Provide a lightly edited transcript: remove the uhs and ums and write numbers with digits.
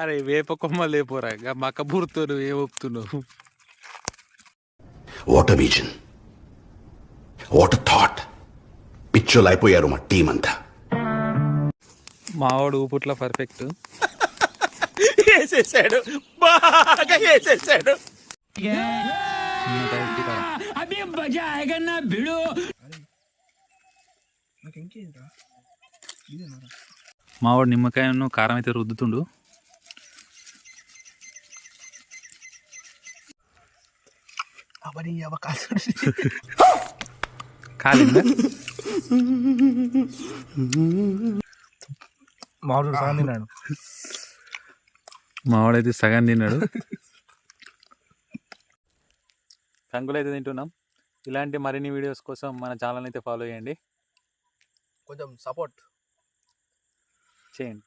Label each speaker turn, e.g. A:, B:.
A: అరే వేప కొమ్మలు లేపోరా మక్క బూరుతో ఏ ఒప్పుతున్నావు.
B: What vision, what thought. పిచ్చోలు అయిపోయారు మా టీం అంతా.
A: మావాడు ఊపుట్ల పర్ఫెక్ట్ వేసేసాడు, బాగా వేసేసాడు. మావాడు నిమ్మకాయను కారం అయితే రుద్దుతుండు. కాలిందా మావాడైతే సగం తిన్నాడు. కంకులు అయితే తింటున్నాం. ఇలాంటి మరిన్ని వీడియోస్ కోసం మన ఛానల్ అయితే ఫాలో చేయండి,
C: కొంచెం సపోర్ట్
A: చేయండి.